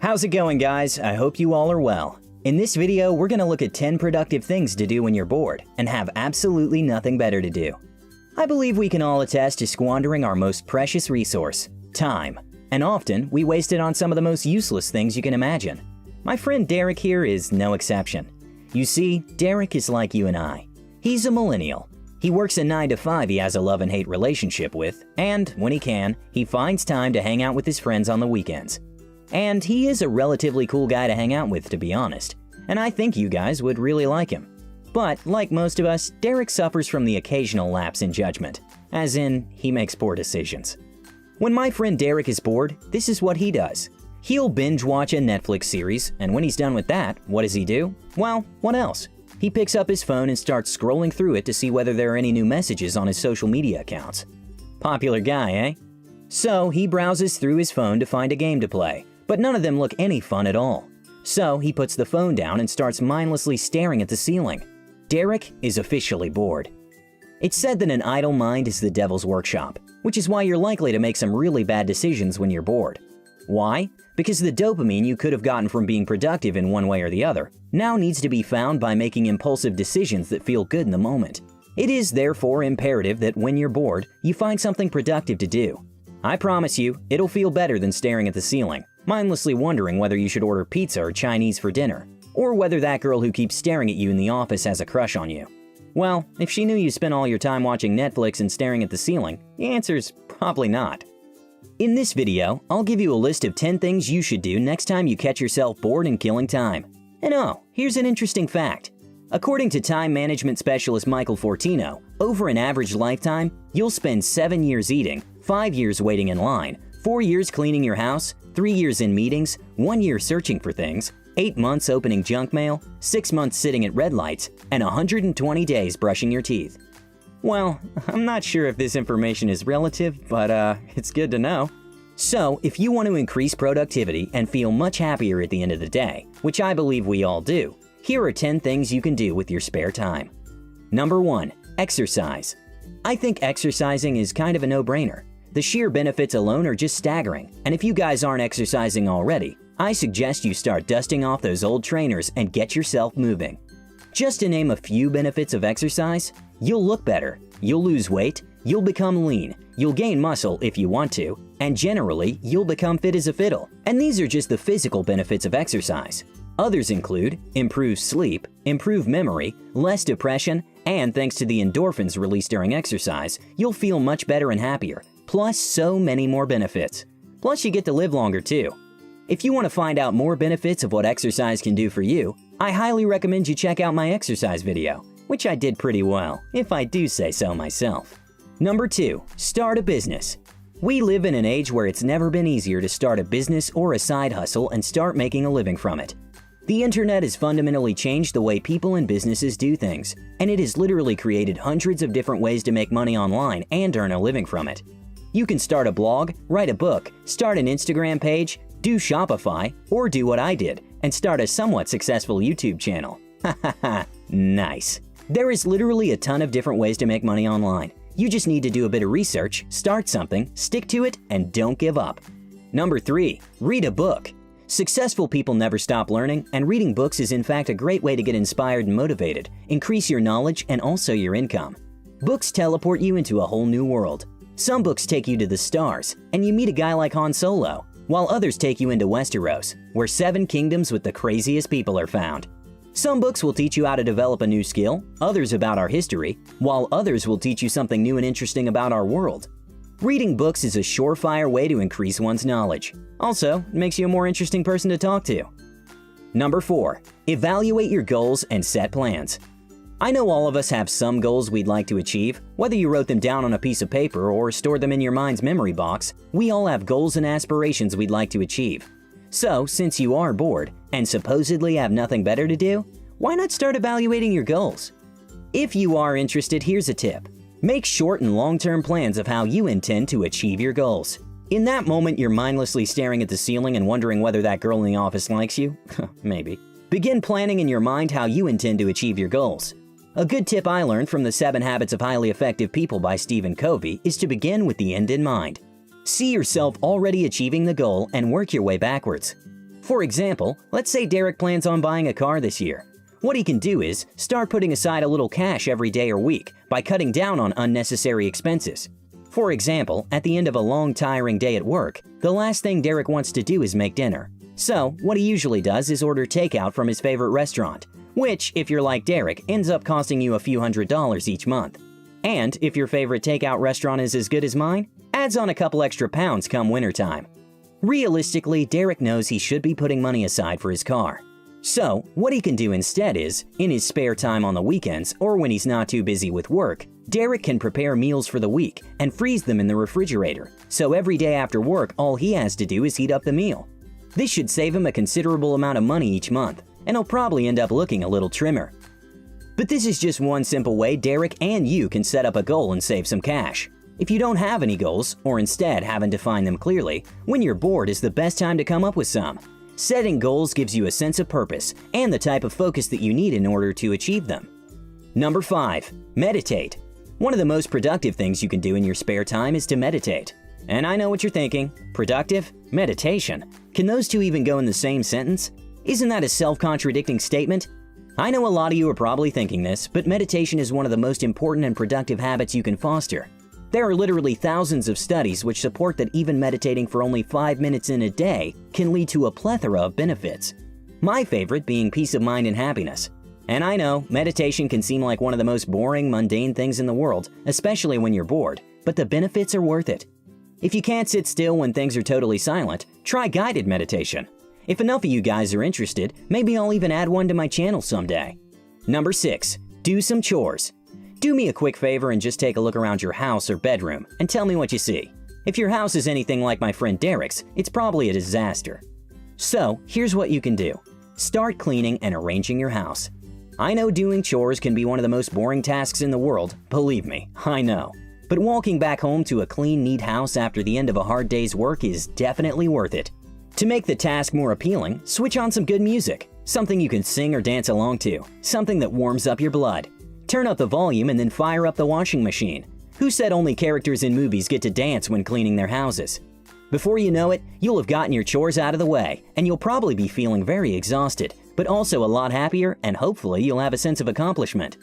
How's it going, guys? I hope you all are well. In this video, we're gonna look at 10 productive things to do when you're bored and have absolutely nothing better to do. I believe we can all attest to squandering our most precious resource, time. And often, we waste it on some of the most useless things you can imagine. My friend Derek here is no exception. You see, Derek is like you and I. He's a millennial. He works a 9-to-5 he has a love and hate relationship with, and when he can, he finds time to hang out with his friends on the weekends. And he is a relatively cool guy to hang out with, to be honest, and I think you guys would really like him. But like most of us, Derek suffers from the occasional lapse in judgment, as in, he makes poor decisions. When my friend Derek is bored, this is what he does. He'll binge watch a Netflix series, and when he's done with that, what does he do? Well, what else? He picks up his phone and starts scrolling through it to see whether there are any new messages on his social media accounts. Popular guy, eh? So he browses through his phone to find a game to play, but none of them look any fun at all. So he puts the phone down and starts mindlessly staring at the ceiling. Derek is officially bored. It's said that an idle mind is the devil's workshop, which is why you're likely to make some really bad decisions when you're bored. Why? Because the dopamine you could have gotten from being productive in one way or the other now needs to be found by making impulsive decisions that feel good in the moment. It is therefore imperative that when you're bored, you find something productive to do. I promise you, it'll feel better than staring at the ceiling, mindlessly wondering whether you should order pizza or Chinese for dinner, or whether that girl who keeps staring at you in the office has a crush on you. Well, if she knew you spent all your time watching Netflix and staring at the ceiling, the answer's probably not. In this video, I'll give you a list of 10 things you should do next time you catch yourself bored and killing time. And oh, here's an interesting fact. According to time management specialist Michael Fortino, over an average lifetime, you'll spend 7 years eating, 5 years waiting in line, 4 years cleaning your house, 3 years in meetings, 1 year searching for things, 8 months opening junk mail, 6 months sitting at red lights, and 120 days brushing your teeth. Well, I'm not sure if this information is relative, but it's good to know. So, if you want to increase productivity and feel much happier at the end of the day, which I believe we all do, here are 10 things you can do with your spare time. Number 1. Exercise. I think exercising is kind of a no-brainer. The sheer benefits alone are just staggering, and if you guys aren't exercising already, I suggest you start dusting off those old trainers and get yourself moving. Just to name a few benefits of exercise, you'll look better, you'll lose weight, you'll become lean, you'll gain muscle if you want to, and generally, you'll become fit as a fiddle. And these are just the physical benefits of exercise. Others include improved sleep, improved memory, less depression, and thanks to the endorphins released during exercise, you'll feel much better and happier, plus so many more benefits. Plus you get to live longer too. If you want to find out more benefits of what exercise can do for you, I highly recommend you check out my exercise video, which I did pretty well, if I do say so myself. Number 2. Start a business. We live in an age where it's never been easier to start a business or a side hustle and start making a living from it. The internet has fundamentally changed the way people and businesses do things, and it has literally created hundreds of different ways to make money online and earn a living from it. You can start a blog, write a book, start an Instagram page, do Shopify, or do what I did and start a somewhat successful YouTube channel. Hahaha, nice. There is literally a ton of different ways to make money online. You just need to do a bit of research, start something, stick to it, and don't give up. Number 3. Read a book. Successful people never stop learning, and reading books is in fact a great way to get inspired and motivated, increase your knowledge, and also your income. Books teleport you into a whole new world. Some books take you to the stars, and you meet a guy like Han Solo, while others take you into Westeros, where 7 kingdoms with the craziest people are found. Some books will teach you how to develop a new skill, others about our history, while others will teach you something new and interesting about our world. Reading books is a surefire way to increase one's knowledge. Also, it makes you a more interesting person to talk to. Number 4. Evaluate your goals and set plans. I know all of us have some goals we'd like to achieve. Whether you wrote them down on a piece of paper or stored them in your mind's memory box, we all have goals and aspirations we'd like to achieve. So, since you are bored and supposedly have nothing better to do, why not start evaluating your goals? If you are interested, here's a tip. Make short and long-term plans of how you intend to achieve your goals. In that moment, you're mindlessly staring at the ceiling and wondering whether that girl in the office likes you? Maybe. Begin planning in your mind how you intend to achieve your goals. A good tip I learned from the 7 Habits of Highly Effective People by Stephen Covey is to begin with the end in mind. See yourself already achieving the goal and work your way backwards. For example, let's say Derek plans on buying a car this year. What he can do is start putting aside a little cash every day or week by cutting down on unnecessary expenses. For example, at the end of a long, tiring day at work, the last thing Derek wants to do is make dinner. So, what he usually does is order takeout from his favorite restaurant, which, if you're like Derek, ends up costing you a few $100s each month. And if your favorite takeout restaurant is as good as mine, adds on a couple extra pounds come wintertime. Realistically, Derek knows he should be putting money aside for his car. So, what he can do instead is, in his spare time on the weekends or when he's not too busy with work, Derek can prepare meals for the week and freeze them in the refrigerator, so every day after work all he has to do is heat up the meal. This should save him a considerable amount of money each month, and he'll probably end up looking a little trimmer. But this is just one simple way Derek and you can set up a goal and save some cash. If you don't have any goals, or instead haven't defined them clearly, when you're bored is the best time to come up with some. Setting goals gives you a sense of purpose and the type of focus that you need in order to achieve them. Number 5. Meditate. One of the most productive things you can do in your spare time is to meditate. And I know what you're thinking. Productive? Meditation? Can those two even go in the same sentence? Isn't that a self-contradicting statement? I know a lot of you are probably thinking this, but meditation is one of the most important and productive habits you can foster. There are literally thousands of studies which support that even meditating for only 5 minutes in a day can lead to a plethora of benefits. My favorite being peace of mind and happiness. And I know, meditation can seem like one of the most boring, mundane things in the world, especially when you're bored, but the benefits are worth it. If you can't sit still when things are totally silent, try guided meditation. If enough of you guys are interested, maybe I'll even add one to my channel someday. Number 6. Do some chores. Do me a quick favor and just take a look around your house or bedroom and tell me what you see. If your house is anything like my friend Derek's, it's probably a disaster. So, here's what you can do. Start cleaning and arranging your house. I know doing chores can be one of the most boring tasks in the world, believe me, I know. But walking back home to a clean, neat house after the end of a hard day's work is definitely worth it. To make the task more appealing, switch on some good music, something you can sing or dance along to, something that warms up your blood. Turn up the volume and then fire up the washing machine. Who said only characters in movies get to dance when cleaning their houses? Before you know it, you'll have gotten your chores out of the way, and you'll probably be feeling very exhausted, but also a lot happier, and hopefully you'll have a sense of accomplishment.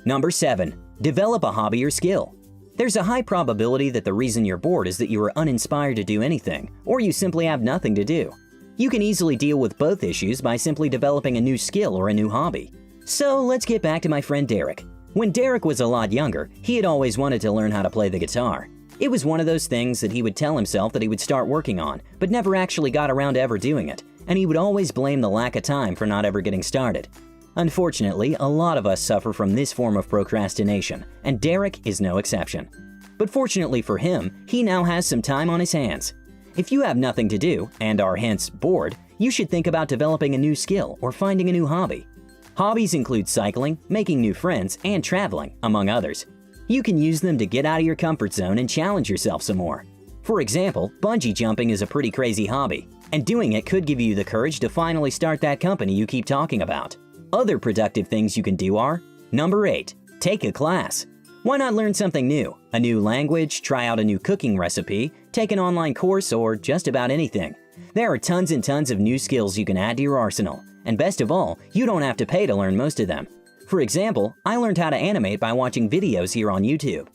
Number 7. Develop a hobby or skill. There's a high probability that the reason you're bored is that you are uninspired to do anything, or you simply have nothing to do. You can easily deal with both issues by simply developing a new skill or a new hobby. So let's get back to my friend Derek. When Derek was a lot younger, he had always wanted to learn how to play the guitar. It was one of those things that he would tell himself that he would start working on, but never actually got around to ever doing it, and he would always blame the lack of time for not ever getting started. Unfortunately, a lot of us suffer from this form of procrastination, and Derek is no exception. But fortunately for him, he now has some time on his hands. If you have nothing to do, and are hence bored, you should think about developing a new skill or finding a new hobby. Hobbies include cycling, making new friends, and traveling, among others. You can use them to get out of your comfort zone and challenge yourself some more. For example, bungee jumping is a pretty crazy hobby, and doing it could give you the courage to finally start that company you keep talking about. Other productive things you can do are: Number 8. Take a class. Why not learn something new? A new language, try out a new cooking recipe, take an online course, or just about anything. There are tons and tons of new skills you can add to your arsenal. And best of all, you don't have to pay to learn most of them. For example, I learned how to animate by watching videos here on YouTube.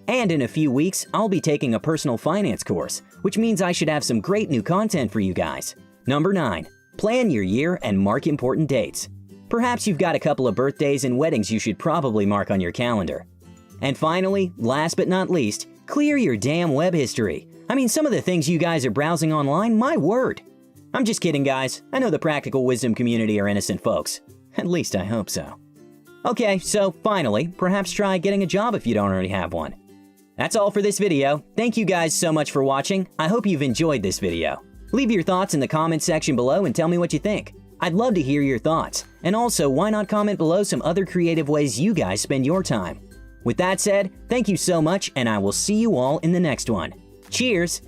And in a few weeks, I'll be taking a personal finance course, which means I should have some great new content for you guys. Number 9. Plan your year and mark important dates. Perhaps you've got a couple of birthdays and weddings you should probably mark on your calendar. And finally, last but not least, clear your damn web history. I mean, some of the things you guys are browsing online, my word. I'm just kidding, guys. I know the Practical Wisdom community are innocent folks. At least I hope so. Okay, so finally, perhaps try getting a job if you don't already have one. That's all for this video. Thank you guys so much for watching. I hope you've enjoyed this video. Leave your thoughts in the comments section below and tell me what you think. I'd love to hear your thoughts. And also, why not comment below some other creative ways you guys spend your time? With that said, thank you so much, and I will see you all in the next one. Cheers!